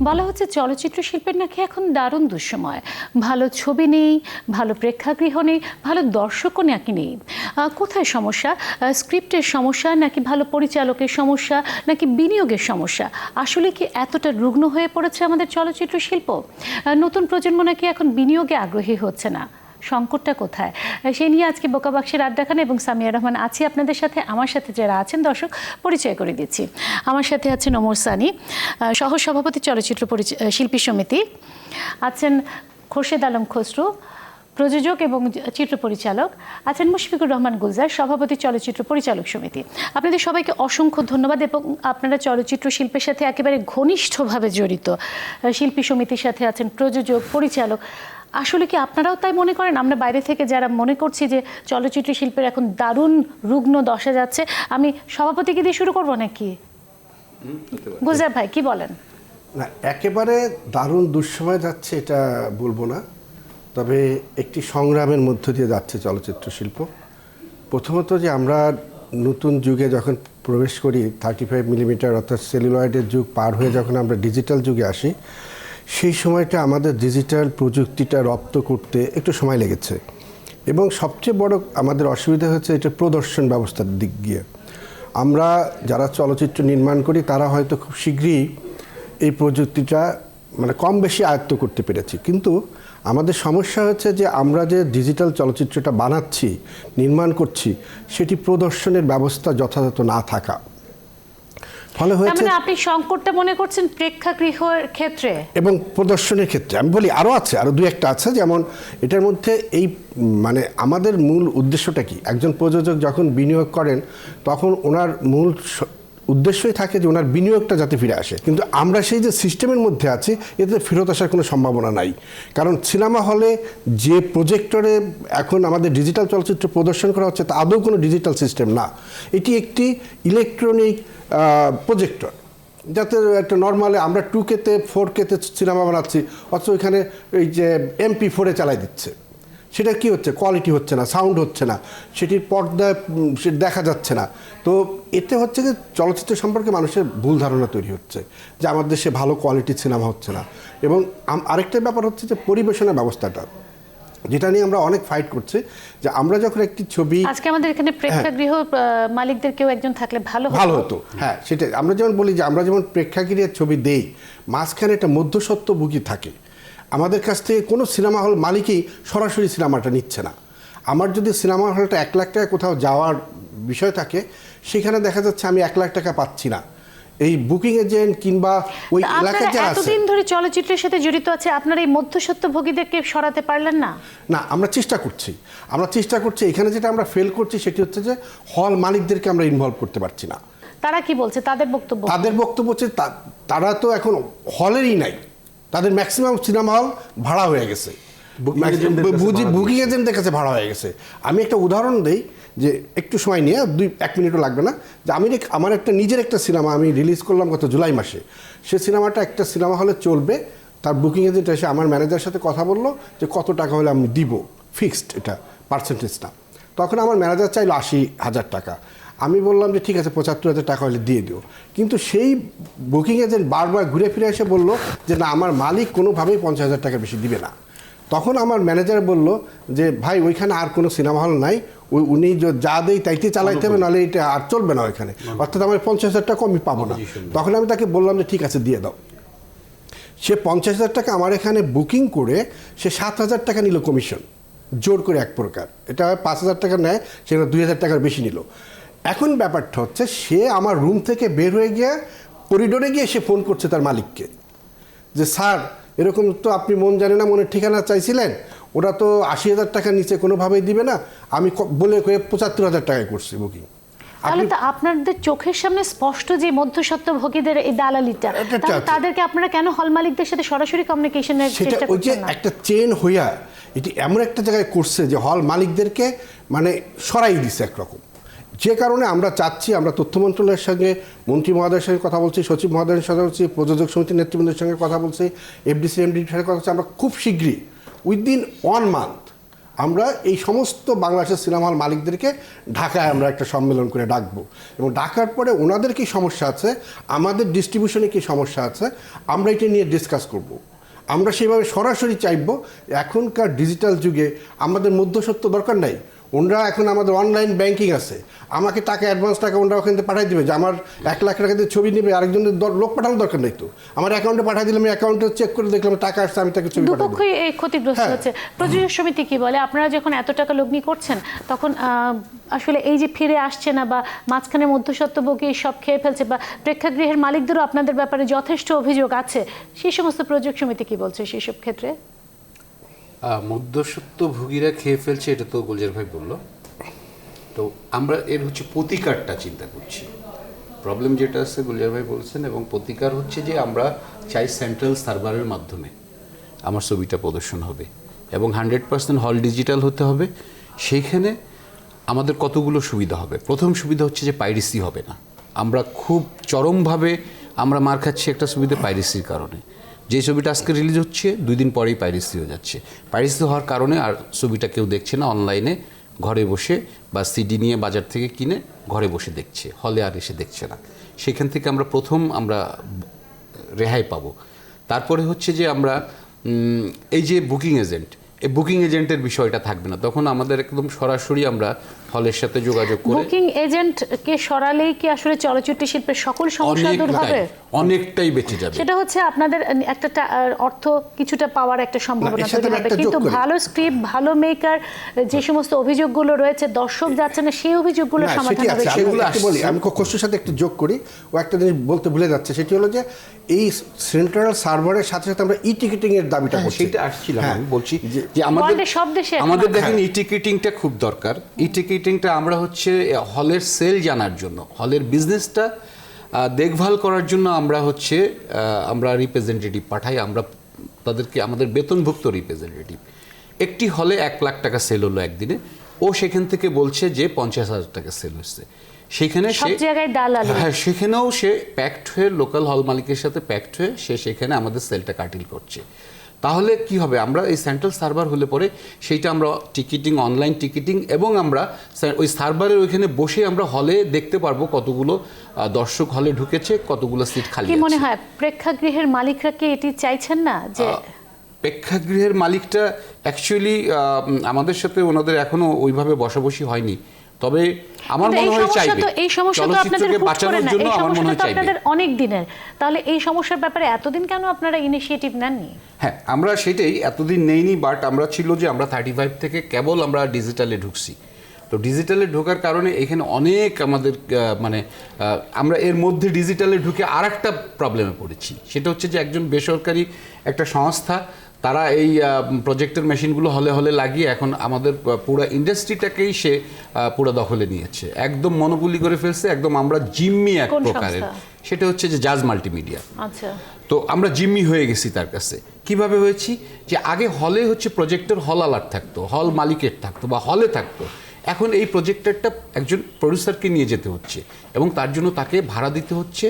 বলা হচ্ছে চলচ্চিত্র শিল্পের নাকি এখন দারুণ দুঃসময়, ভালো ছবি নেই, ভালো প্রেক্ষাগৃহ নেই, ভালো দর্শকও নাকি নেই। কোথায় সমস্যা? স্ক্রিপ্টের সমস্যা, নাকি ভালো পরিচালকের সমস্যা, নাকি বিনিয়োগের সমস্যা? আসলে কি এতটা রুগ্ন হয়ে পড়েছে আমাদের চলচ্চিত্র শিল্প? নতুন প্রজন্ম নাকি এখন বিনিয়োগে আগ্রহী হচ্ছে না? সংকটটা কোথায়? সে নিয়ে আজকে বোকাবাক্সের আড্ডাখানা এবং সামিয়া রহমান আছি আপনাদের সাথে। আমার সাথে যারা আছেন দর্শক পরিচয় করে দিচ্ছি। আমার সাথে আছেন ওমর সানি, সহ সভাপতি চলচ্চিত্র শিল্পী সমিতি। আছেন খোরশেদ আলম খসরু, প্রযোজক এবং চিত্র পরিচালক। আছেন মুশফিকুর রহমান গুলজার, সভাপতি চলচ্চিত্র পরিচালক সমিতি। আপনাদের সবাইকে অসংখ্য ধন্যবাদ। এবং আপনারা চলচ্চিত্র শিল্পের সাথে একেবারে ঘনিষ্ঠভাবে জড়িত, শিল্পী সমিতির সাথে আছেন প্রযোজক, পরিচালক। আসলে কি আপনারাও তাই মনে করেন? আমরা বাইরে থেকে যারা মনে করছি যে চলচ্চিত্র শিল্পের এখন দারুণ রুগ্ন দশা যাচ্ছে। আমি সভাপতিকে দিয়ে শুরু করবো নাকি? গুলজার ভাই কি বলেন? না, একেবারে দারুণ দুঃসময় যাচ্ছে এটা বলবো না, তবে একটি সংগ্রামের মধ্য দিয়ে যাচ্ছে চলচ্চিত্র শিল্প। প্রথমত যে আমরা নতুন যুগে যখন প্রবেশ করি, 35 মিলিমিটার অর্থাৎ সেলুলয়েডের যুগ পার হয়ে যখন আমরা ডিজিটাল যুগে আসি, সেই সময়টা আমাদের ডিজিটাল প্রযুক্তিটা রপ্ত করতে একটু সময় লেগেছে। এবং সবচেয়ে বড় আমাদের অসুবিধা হচ্ছে এটা প্রদর্শন ব্যবস্থার দিক দিয়ে। আমরা যারা চলচ্চিত্র নির্মাণ করি তারা হয়তো খুব শীঘ্রই এই প্রযুক্তিটা কম বেশি আয়ত্ত করতে পেরেছি, কিন্তু আমাদের সমস্যা হচ্ছে যে আমরা যে ডিজিটাল চলচ্চিত্রটা বানাচ্ছি, নির্মাণ করছি, সেটি প্রদর্শনের ব্যবস্থা যথাযথ না থাকা ফলে হয়েছে। আপনি সংকটটা মনে করছেন প্রেক্ষাগৃহের ক্ষেত্রে এবং প্রদর্শনের ক্ষেত্রে। আমি বলি আরও আছে, আরও দু একটা আছে। যেমন এটার মধ্যে এই আমাদের মূল উদ্দেশ্যটা কি? একজন প্রযোজক যখন বিনিয়োগ করেন তখন ওনার মূল উদ্দেশ্যই থাকে যে ওনার বিনিয়োগটা যাতে ফিরে আসে, কিন্তু আমরা সেই যে সিস্টেমের মধ্যে আছি এতে ফেরত আসার কোনো সম্ভাবনা নাই। কারণ সিনেমা হলে যে প্রজেক্টরে এখন আমাদের ডিজিটাল চলচ্চিত্র প্রদর্শন করা হচ্ছে তা আদৌ কোনো ডিজিটাল সিস্টেম না, এটি একটি ইলেকট্রনিক প্রজেক্টর, যাতে একটা নর্মালে আমরা 2K-তে 4K-তে সিনেমা বানাচ্ছি, অথচ ওইখানে এই যে MP4-এ চালাই দিচ্ছে। সেটা কি হচ্ছে? কোয়ালিটি হচ্ছে না, সাউন্ড হচ্ছে না, সেটির পর্দায় দেখা যাচ্ছে না। তো এতে হচ্ছে যে চলচ্চিত্র সম্পর্কে মানুষের ভুল ধারণা তৈরি হচ্ছে যে আমাদের দেশে ভালো কোয়ালিটির সিনেমা হচ্ছে না। এবং আরেকটা ব্যাপার হচ্ছে যে পরিবেশনের ব্যবস্থাটা, যেটা নিয়ে আমরা অনেক ফাইট করছি। যে আমরা যখন একটি ছবি, আজকে আমাদের এখানে প্রেক্ষাগৃহ মালিকদের কেউ একজন থাকলে ভালো হতো। হ্যাঁ, সেটাই আমরা যেমন বলি যে আমরা যেমন প্রেক্ষাগৃহের ছবি দেই, মাঝখানে একটা মধ্যস্বত্বভোগী থাকে। আমাদের কাছ থেকে কোনো সিনেমা হল মালিকই সরাসরি সিনেমাটা নিচ্ছে না। আমার যদি সিনেমা হলটা 1 লাখ টাকা কোথাও যাওয়ার বিষয় থাকে, সেখানে দেখা যাচ্ছে আমি 1 লাখ টাকা পাচ্ছি না। এই বুকিং এজেন্ট কিংবা ওই এলাকার যারা আছে, এতদিন ধরে চলচ্চিত্রের সাথে জড়িত আছে, আপনারা এই মধ্যস্বত্বভোগীদেরকে সরাতে পারলেন না? না, আমরা চেষ্টা করছি। এখানে যেটা আমরা ফেল করছি সেটি হচ্ছে যে হল মালিকদেরকে আমরা ইনভলভ করতে পারছি না। তারা কি বলছে? তাদের বক্তব্য হচ্ছে তারা তো এখন হলেরই নাই, তাদের ম্যাক্সিমাম সিনেমা হল ভাড়া হয়ে গেছে, বুকিং এজেন্টদের কাছে ভাড়া হয়ে গেছে। আমি একটা উদাহরণ দিই, যে একটু সময় নিয়ে 1 মিনিটও লাগবে না, যে আমার একটা নিজের একটা সিনেমা আমি রিলিজ করলাম গত জুলাই মাসে। সে সিনেমাটা একটা সিনেমা হলে চলবে, তার বুকিং এজেন্ট এসে আমার ম্যানেজারের সাথে কথা বললো যে কত টাকা হলে আমি দিব, ফিক্সড, এটা পার্সেন্টেজটা। তখন আমার ম্যানেজার চাইলো 80,000 টাকা। আমি বললাম যে ঠিক আছে 75,000 টাকা হলে দিয়ে দিও। কিন্তু সেই বুকিং এজেন্ট বারবার ঘুরে ফিরে এসে বললো যে না, আমার মালিক কোনোভাবেই 50,000 টাকা বেশি দিবে না। তখন আমার ম্যানেজার বলল যে ভাই, ওইখানে আর কোনো সিনেমা হল নাই, উনি যা দেয় তাইতে চালাইতে হবে, নাহলে এটা আর চলবে না ওইখানে, অর্থাৎ আমার 50,000 টাকা আমি পাবো না। তখন আমি তাকে বললাম যে ঠিক আছে দিয়ে দাও। সে 50,000 টাকা আমার এখানে বুকিং করে সে 7,000 টাকা নিল কমিশন, জোর করে এক প্রকার। এটা 5,000 টাকা নেয়, সেটা 2,000 টাকার বেশি নিল। এখন ব্যাপারটা হচ্ছে সে আমার রুম থেকে বের হয়ে গিয়ে করিডোরে গিয়ে সে ফোন করছে তার মালিককে যে স্যার, এরকম তো আপনি মন জানে না মনের ঠিকানা চাইছিলেন, ওরা তো 80,000 টাকার নিচে কোনোভাবেই দিবে না, আমি বলে 75,000 টাকায় করছি বুকিং। তাহলে তো আপনাদের চোখের সামনে স্পষ্ট যে মধ্যস্বত্বভোগীদের এই দালালিটা, তাদেরকে আপনারা কেন হল মালিকদের সাথে সরাসরি কমিউনিকেশনের চেষ্টা করছেন না? একটা চেন হইয়া এটি এমন একটা জায়গায় করছে যে হল মালিকদেরকে সরাই দিছে একরকম। যে কারণে আমরা চাচ্ছি, আমরা তথ্য মন্ত্রণালয়ের সঙ্গে মন্ত্রী মহোদয়ের সঙ্গে কথা বলছি, সচিব মহোদয়ের সঙ্গে বলছি, প্রযোজক সমিতির নেতৃবৃন্দের সঙ্গে কথা বলছি, এফডিসি এমডির সঙ্গে কথা বলছি। আমরা খুব শীঘ্রই উইদিন 1 মান্থ আমরা এই সমস্ত বাংলাদেশের সিনেমা হল মালিকদেরকে ঢাকায় আমরা একটা সম্মেলন করে ডাকবো, এবং ডাকার পরে ওনাদের কি সমস্যা আছে, আমাদের ডিস্ট্রিবিউশনে কি সমস্যা আছে, আমরা এটা নিয়ে ডিসকাস করব। আমরা সেইভাবে সরাসরি চাইব, এখনকার ডিজিটাল যুগে আমাদের মধ্যস্বত্ব দরকার নাই। ওনারা এখন আমাদের অনলাইন ব্যাংকিং আছে, আমাকে টাকা অ্যাডভান্স টাকা ওনারা ওখান থেকে পাঠিয়ে দেবে, যে আমার 1 লাখ টাকা দিয়ে ছবি নেবে, আরেকজনের লোক পাঠানোর দরকার নেই তো, আমার অ্যাকাউন্টে পাঠিয়ে দিলাম, আমি অ্যাকাউন্টে চেক করে দেখলাম টাকা আসছে, আমি তাকে ছবি পাঠাবো। দুপক্ষই এই ক্ষতিগ্রস্ত হচ্ছে। প্রযোজক সমিতি কি বলে, আপনারা যখন এত টাকা লগ্নি করছেন তখন আসলে এই যে ফিরে আসছে না বা মাঝখানে মধ্যস্বত্বভোগী সব খেয়ে ফেলছে, বা প্রেক্ষাগৃহের মালিকদেরও আপনাদের ব্যাপারে যথেষ্ট অভিযোগ আছে, সেই সমস্ত প্রযোজক সমিতি কি বলছে সেসব ক্ষেত্রে? মধ্যস্বত্বভোগীরা খেয়ে ফেলছে, এটা তো গুলজার ভাই বললো। তো আমরা এর হচ্ছে প্রতিকারটা চিন্তা করছি। প্রবলেম যেটা আছে গুলজার ভাই বলছেন, এবং প্রতিকার হচ্ছে যে আমরা চাই সেন্ট্রাল সার্ভারের মাধ্যমে আমার ছবিটা প্রদর্শন হবে, এবং 100% হল ডিজিটাল হতে হবে। সেইখানে আমাদের কতগুলো সুবিধা হবে। প্রথম সুবিধা হচ্ছে যে পাইরেসি হবে না। আমরা খুব চরমভাবে আমরা মার খাচ্ছি একটা সুবিধা পাইরেসির কারণে। যে ছবিটা আজকে রিলিজ হচ্ছে 2 দিন পরেই পাইরেসি হয়ে যাচ্ছে। পাইরেসি হওয়ার কারণে আর ছবিটা কেউ দেখছে না, অনলাইনে ঘরে বসে বা সিডি নিয়ে বাজার থেকে কিনে ঘরে বসে দেখছে, হলে আর এসে দেখছে না। সেখান থেকে আমরা প্রথম রেহাই পাবো। তারপরে হচ্ছে যে আমরা এই যে বুকিং এজেন্ট, এই বুকিং এজেন্টের বিষয়টা থাকবে না, তখন আমাদের একদম সরাসরি আমরা হলের সাথে যোগাযোগ করে। বুকিং এজেন্টকে সরালেই কি আসলে চলচ্চিত্র শিল্পের সকল সমস্যা দূর হবে? অনেকটাই বেঁচে যাবে। সেটা হচ্ছে আপনাদের একটা অর্থ কিছুটা পাওয়ার একটা সম্ভাবনা তৈরি হবে, কিন্তু ভালো স্ক্রিপ্ট, ভালো মেকার, যে সমস্ত অভিযোগগুলো রয়েছে দর্শক যাচ্ছে না, সেই অভিযোগগুলো সমাধান হবে। সেগুলো বলি, আমি কষ্টের সাথে একটু যোগ করি, ও একটা জিনিস বলতে ভুলে যাচ্ছে, সেটি হলো যে এই সেন্ট্রাল সার্ভারের সাথে সাথে আমরা ই টিকিটিং এর দাবিটা করছি। সেটা আসছিলাম, আমি বলছি যে আমাদের দেখেন ই টিকিটিংটা খুব দরকার। ই টিকিটিংটা আমরা হচ্ছে হলের সেল জানার জন্য, হলের বিজনেসটা দেখভাল করার জন্য আমরা রিপ্রেজেন্টেটিভ পাঠাই, আমরা তাদেরকে, আমাদের বেতনভুক্ত রিপ্রেজেন্টেটিভ। একটি হলে 1 লাখ টাকা সেল হলো একদিনে, ও সেখান থেকে বলছে যে 50,000 টাকা সেল হচ্ছে। সেখানে সেখানেও সে প্যাক্ট হয়ে, লোকাল হল মালিকের সাথে প্যাক্ট হয়ে সে সেখানে আমাদের সেলটা কাটিল করছে। তাহলে কি হবে, আমরা এই সেন্ট্রাল সার্ভার হলে পরে সেইটা আমরা টিকিটিং, অনলাইন টিকিটিং, এবং আমরা ওই সার্ভারের ওইখানে বসে আমরা হলে দেখতে পারবো কতগুলো দর্শক হলে ঢুকেছে, কতগুলো সিট খালি আছে। কি মনে হয় প্রেক্ষাগৃহের মালিকরা কি এটি চাইছেন না? যে প্রেক্ষাগৃহের মালিকটা অ্যাকচুয়ালি আমাদের সাথে ওনাদের এখনো ওইভাবে বসাবসি হয়নি, তবে আমার মনে হয় চাইবে। এই সমস্যা তো আপনাদের বাঁচানোর জন্য আমার মনে হয় চাইবে। আপনাদের অনেক দিনের, তাহলে এই সমস্যার ব্যাপারে এতদিন কেন আপনারা ইনিশিয়েটিভ নেননি? হ্যাঁ, আমরা সেটাই এতদিন নেইনি, বাট আমরা ছিল যে আমরা 35 থেকে কেবল আমরা ডিজিটালে ঢুকছি। তো ডিজিটালে ঢোকার কারণে এখানে অনেক আমাদের আমরা এর মধ্যে ডিজিটালে ঢুকে আর একটা প্রবলেমে পড়েছি। সেটা হচ্ছে যে একজন বেসরকারি একটা সংস্থা, তারা এই প্রজেক্টের মেশিনগুলো হলে হলে লাগিয়ে এখন আমাদের পুরো ইন্ডাস্ট্রিটাকেই সে পুরো দখলে নিয়েছে, একদম মনোপলি করে ফেলছে, একদম আমরা জিম্মি এক প্রকারের। সেটা হচ্ছে যে জাজ মাল্টিমিডিয়া। আচ্ছা, তো আমরা জিম্মি হয়ে গেছি তার কাছে। কিভাবে হয়েছি, যে আগে হলে হচ্ছে প্রজেক্টর হল আলার থাকতো, হল মালিকের থাকতো বা হলে থাকতো। এখন এই প্রজেক্টরটা একজন প্রডিউসারকে নিয়ে যেতে হচ্ছে, এবং তার জন্য তাকে ভাড়া দিতে হচ্ছে,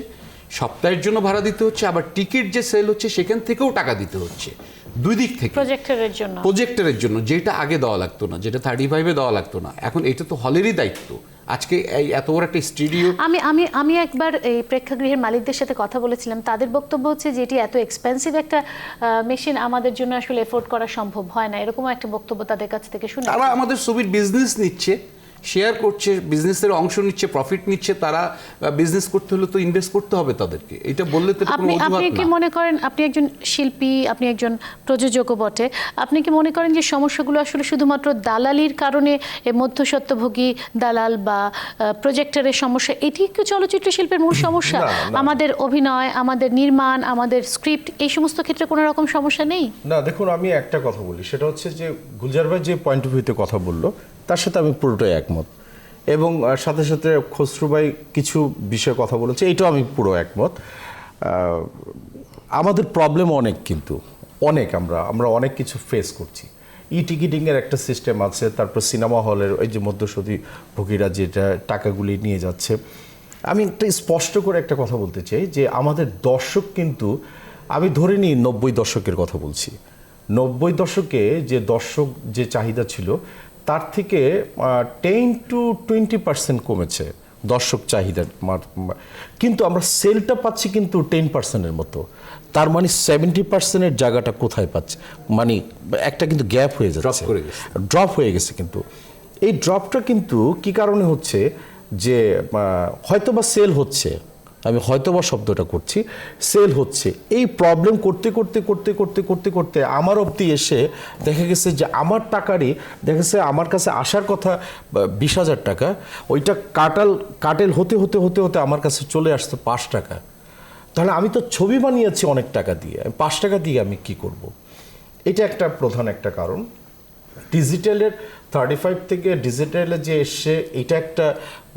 সপ্তাহের জন্য ভাড়া দিতে হচ্ছে, আবার টিকিট যে সেল হচ্ছে সেখান থেকেও টাকা দিতে হচ্ছে, 2 দিক থেকে। প্রজেক্টরের জন্য যেটা আগে দেওয়া লাগতো না, যেটা 35-এ দেওয়া লাগতো না, এখন এটা তো হলেরই দায়িত্ব। আজকে এই এত বড় একটা স্টুডিও, আমি একবার এই প্রেক্ষাগৃহের মালিকদের সাথে কথা বলেছিলাম, তাদের বক্তব্য হচ্ছে যে এটি এত এক্সপেন্সিভ একটা মেশিন আমাদের জন্য আসলে এফোর্ড করা সম্ভব হয় না, এরকম একটা বক্তব্য তাদের কাছ থেকে শুনে। তারা আমাদের ছবির বিজনেস নিচ্ছে, শেয়ার করছে, বিজনেসের অংশ নিচ্ছে, প্রফিট নিচ্ছে। তারা বিজনেস করতে হলে তো ইনভেস্ট করতে হবে তাদেরকে, এটা বললে তো কোনো অজুহাত না। আপনি কি মনে করেন, আপনি একজন শিল্পী, আপনি একজন প্রযোজকও বটে, আপনি কি মনে করেন যে সমস্যাগুলো আসলে শুধুমাত্র দালালির কারণে, মধ্যস্বত্বভোগী দালাল বা প্রজেক্টরের সমস্যা, এটি কি চলচ্চিত্র শিল্পের মূল সমস্যা? আমাদের অভিনয়, আমাদের নির্মাণ, আমাদের স্ক্রিপ্ট, এই সমস্ত ক্ষেত্রে কোনো রকম সমস্যা নেই? না, দেখুন, আমি একটা কথা বলি, সেটা হচ্ছে যে গুলজার ভাই যে পয়েন্ট অফ ভিউতে কথা বললো তার সাথে আমি পুরোটাই একমত, এবং সাথে সাথে খসরু ভাই কিছু বিষয়ে কথা বলেছে, এইটাও আমি পুরো একমত। আমাদের প্রবলেম অনেক, কিন্তু অনেক আমরা অনেক কিছু ফেস করছি। ই টিকিটিংয়ের একটা সিস্টেম আছে, তারপর সিনেমা হলের এই যে মধ্যস্বত্বী ভোগীরা যেটা টাকাগুলি নিয়ে যাচ্ছে। আমি একটা স্পষ্ট করে একটা কথা বলতে চাই যে আমাদের দর্শক কিন্তু, আমি ধরে নিই 90 দশকের কথা বলছি, 90 দশকে যে দর্শক যে চাহিদা ছিল তার থেকে 10-20% কমেছে দর্শক চাহিদা, কিন্তু আমরা সেলটা পাচ্ছি কিন্তু 10%-এর মতো। তার মানে 70%-এর জায়গাটা কোথায় পাচ্ছে, মানে একটা কিন্তু গ্যাপ হয়ে যাচ্ছে, ড্রপ হয়ে গেছে। কিন্তু এই ড্রপটা কিন্তু কি কারণে হচ্ছে যে হয়তোবা সেল হচ্ছে, আমি হয়তোবা শব্দটা করছি, সেল হচ্ছে, এই প্রবলেম করতে করতে করতে করতে করতে করতে আমার অবধি এসে দেখা গেছে যে আমার টাকারই দেখা গেছে আমার কাছে আসার কথা 20,000 টাকা, ওইটা কাটেল হতে হতে হতে হতে আমার কাছে চলে আসতো 5 টাকা। তাহলে আমি তো ছবি বানিয়েছি অনেক টাকা দিয়ে, 5 টাকা দিয়ে আমি কি করব? এটা একটা প্রধান একটা কারণ। ডিজিটালের 35 থেকে ডিজিটালে যে এসে এটা একটা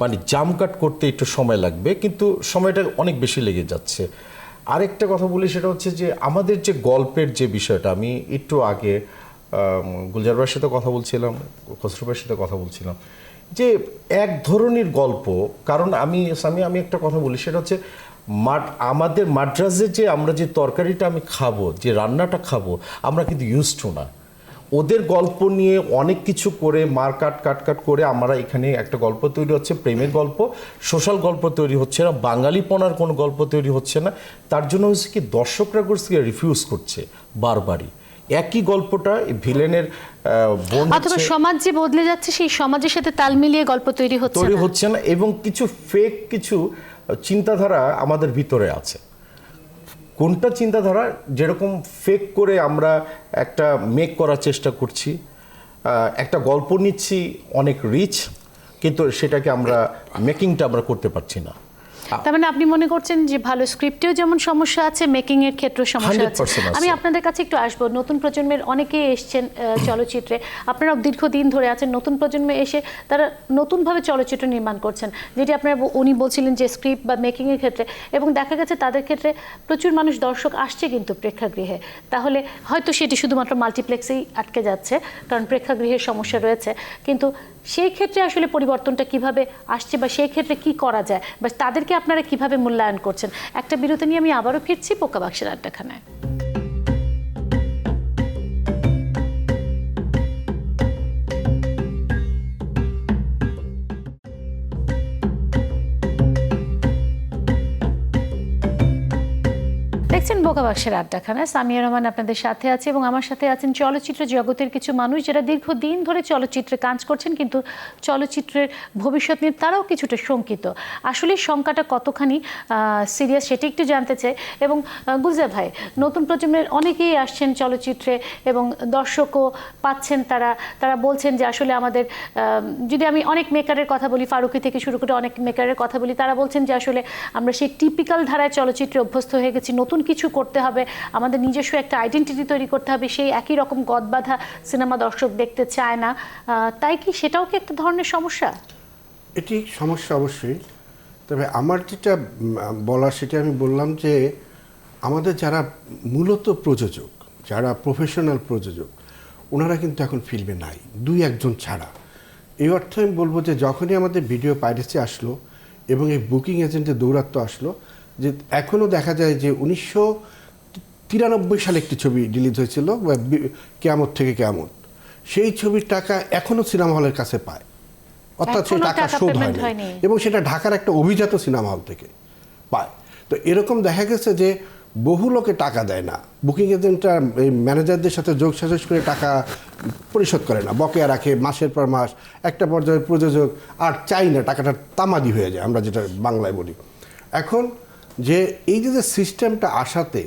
মানে জাম কাট করতে একটু সময় লাগবে, কিন্তু সময়টা অনেক বেশি লেগে যাচ্ছে। আরেকটা কথা বলি, সেটা হচ্ছে যে আমাদের যে গল্পের যে বিষয়টা, আমি একটু আগে গুলজার ভাইয়ের সাথে কথা বলছিলাম, খসরু ভাইয়ের সাথে কথা বলছিলাম যে এক ধরনের গল্প, কারণ আমি একটা কথা বলি, সেটা হচ্ছে আমাদের মাদ্রাজে যে আমরা যে তরকারিটা আমি খাবো, যে রান্নাটা খাবো, আমরা কিন্তু ইউজ টু না। ওদের গল্প নিয়ে অনেক কিছু করে কাট করে আমরা এখানে একটা গল্প তৈরি হচ্ছে, প্রেমের গল্প, সোশ্যাল গল্প তৈরি হচ্ছে না, বাঙালিপনার কোনো গল্প তৈরি হচ্ছে না। তার জন্য হচ্ছে কি দর্শকরা করছে রিফিউজ করছে বারবারই একই গল্পটা। ভিলেনের অথবা সমাজ যে বদলে যাচ্ছে সেই সমাজের সাথে তাল মিলিয়ে গল্প তৈরি হচ্ছে না, এবং কিছু ফেক কিছু চিন্তাধারা আমাদের ভিতরে আছে। কোনটা চিন্তাধারা, যেরকম ফেক করে আমরা একটা মেক করার চেষ্টা করছি, একটা গল্প নিচ্ছি অনেক রিচ, কিন্তু সেটাকে আমরা মেকিংটা আমরা করতে পারছি না। তার মানে আপনি মনে করছেন যে ভালো স্ক্রিপ্টেও যেমন সমস্যা আছে, মেকিং এর ক্ষেত্রেও সমস্যা আছে। আমি আপনাদের কাছে একটু আসবো, নতুন প্রজন্মের অনেকেই এসছেন চলচ্চিত্রে, আপনারা দীর্ঘদিন ধরে আছেন, নতুন প্রজন্মে এসে তারা নতুনভাবে চলচ্চিত্র নির্মাণ করছেন, যেটি আপনারা উনি বলছিলেন যে স্ক্রিপ্ট বা মেকিং এর ক্ষেত্রে, এবং দেখা গেছে তাদের ক্ষেত্রে প্রচুর মানুষ দর্শক আসছে কিন্তু প্রেক্ষাগৃহে, তাহলে হয়তো সেটি শুধুমাত্র মাল্টিপ্লেক্সেই আটকে যাচ্ছে কারণ প্রেক্ষাগৃহের সমস্যা রয়েছে, কিন্তু সেই ক্ষেত্রে আসলে পরিবর্তনটা কিভাবে আসছে বা সেই ক্ষেত্রে কি করা যায় বা তাদেরকে আপনারা কিভাবে মূল্যায়ন করছেন? একটা বিরতি নিয়ে আমি আবারও ফিরছি পোকা বাক্সের আড্ডাখানায়। দেখছেন বোকা বাক্সের আড্ডাখানা, সামিয়া রহমান আপনাদের সাথে আছে এবং আমার সাথে আছেন চলচ্চিত্র জগতের কিছু মানুষ যারা দীর্ঘদিন ধরে চলচ্চিত্রে কাজ করছেন, কিন্তু চলচ্চিত্রের ভবিষ্যৎ নিয়ে তারাও কিছুটা শঙ্কিত। আসলে শঙ্কাটা কতখানি সিরিয়াস সেটি একটু জানতে চাই। এবং গুলজার ভাই, নতুন প্রজন্মের অনেকেই আসছেন চলচ্চিত্রে এবং দর্শকও পাচ্ছেন, তারা বলছেন যে আসলে আমাদের, যদি আমি অনেক মেকারের কথা বলি, ফারুকি থেকে শুরু করে অনেক মেকারের কথা বলি, তারা বলছেন যে আসলে আমরা সেই টিপিক্যাল ধারায় চলচ্চিত্রে অভ্যস্ত হয়ে গেছি, নতুন কিছু করতে হবে, আমাদের নিজস্ব একটা আইডেন্টিটি তৈরি করতে হবে, সেই একই রকম গদবাঁধা সিনেমা দর্শক দেখতে চায় না। তাই কি সেটাও কি একটা ধরনের সমস্যা? এটি সমস্যা অবশ্যই, তবে আমার যেটা বলার সেটা আমি বললাম যে আমাদের যারা মূলত প্রযোজক, যারা প্রফেশনাল প্রযোজক, ওনারা কিন্তু এখন ফিল্মে নাই, 2-1 ছাড়া। এই অর্থে আমি বলবো যে যখনই আমাদের ভিডিও পাইরেসি আসলো এবং এই বুকিং এজেন্টের দৌরাত্ম্য আসলো, যে এখনও দেখা যায় যে 1993 সালে একটি ছবি রিলিজ হয়েছিল, কেয়ামত থেকে কেয়ামত, সেই ছবির টাকা এখনও সিনেমা হলের কাছে পায়, অর্থাৎ সেই টাকা শোধ হয়নি, এবং সেটা ঢাকার একটা অভিজাত সিনেমা হল থেকে পায়। তো এরকম দেখা গেছে যে বহু লোকে টাকা দেয় না, বুকিং এজেন্টরা এই ম্যানেজারদের সাথে যোগ সাজস করে টাকা পরিশোধ করে না, বকেয়া রাখে মাসের পর মাস। একটা পর্যায়ে প্রযোজক আর চাই না, টাকাটা তামাদি হয়ে যায়, আমরা যেটা বাংলায় বলি। এখন যে এই যে সিস্টেমটা আসাতে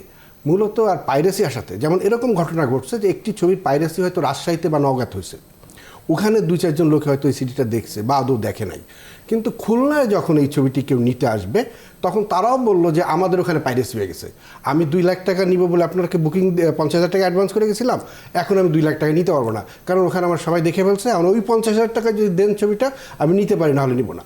মূলত আর পাইরেসি আসাতে, যেমন এরকম ঘটনা ঘটছে যে একটি ছবির পাইরেসি হয়তো রাজশাহীতে বা নওগাঁত হয়েছে, ওখানে 2-4 লোক হয়তো এই সিডিটা দেখছে বা আদৌ দেখে নাই, কিন্তু খুলনায় যখন এই ছবিটি কেউ নিতে আসবে তখন তারাও বললো যে আমাদের ওখানে পাইরেসি হয়ে গেছে, আমি 2 লাখ টাকা নিব বলে আপনাকে বুকিং 50,000 টাকা অ্যাডভান্স করে গেছিলাম, এখন আমি 2 লাখ টাকা নিতে পারবো না, কারণ ওখানে আমার সবাই দেখে ফেলছে, আমার ওই 50,000 টাকা যদি দেন ছবিটা আমি নিতে পারি, নাহলে নিব না।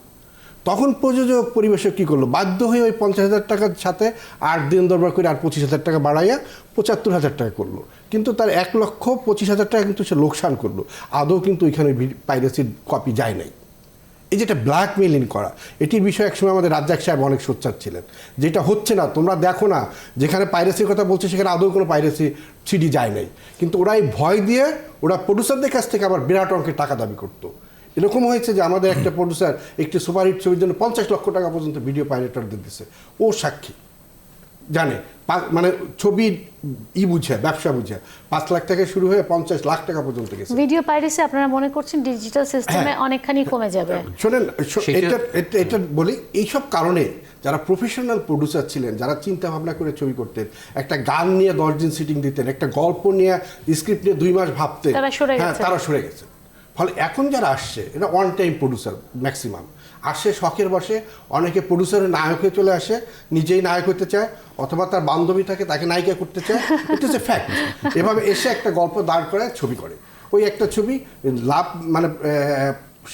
তখন প্রযোজক পরিবেশক কী করলো, বাধ্য হয়ে ওই 50,000 টাকার সাথে 8 দিন দরবার করে আর 25,000 টাকা বাড়াইয়া 75,000 টাকা করলো, কিন্তু তার 1,25,000 টাকা কিন্তু সে লোকসান করলো, আদৌ কিন্তু ওইখানে পাইরেসির কপি যায় নাই। এই যেটা ব্ল্যাকমেইলিং করা, এটির বিষয়ে একসময় আমাদের রাজ্জাক সাহেব অনেক সোচ্চার ছিলেন, যেটা হচ্ছে না, তোমরা দেখো না, যেখানে পাইরেসির কথা বলছে সেখানে আদৌ কোনো পাইরেসি সিডি যায় নাই, কিন্তু ওরা এই ভয় দিয়ে ওরা প্রডিউসারদের কাছ থেকে আবার বিরাট অঙ্কের টাকা দাবি করতো। এরকম হয়েছে যে আমাদের একটা প্রডিউসার একটি সুপারহিট ছবির জন্য 50 লক্ষ টাকা পর্যন্ত ভিডিও পাইরেটরদের দিছে, ও সাক্ষী জানে, মানে ছবির বুঝে, ব্যবসা বুঝে 5 লাখ থেকে শুরু হয়ে 50 লাখ টাকা পর্যন্ত গেছে। ভিডিও পাইরেসি আপনারা মনে করছেন ডিজিটাল সিস্টেমে অনেকখানি কমে যাবে? শোনেন, এটা বলি, এইসব কারণে যারা প্রফেশনাল প্রডিউসার ছিলেন, যারা চিন্তা ভাবনা করে ছবি করতেন, একটা গান নিয়ে 10 দিন সিটিং দিতেন, একটা গল্প নিয়ে স্ক্রিপ্ট নিয়ে 2 মাস ভাবতেন, তারা সরে গেছে। ফলে এখন যারা আসছে এটা ওয়ান টাইম প্রডিউসার ম্যাক্সিমাম আসে, শখের বসে, অনেকে প্রডিউসারের নায়ক হয়ে চলে আসে, নিজেই নায়ক হতে চায়, অথবা তার বান্ধবী থাকে তাকে নায়িকা করতে চায়, এটা হচ্ছে ফ্যাক্ট। এভাবে এসে একটা গল্প দাঁড় করে ছবি করে, ওই একটা ছবি লাভ মানে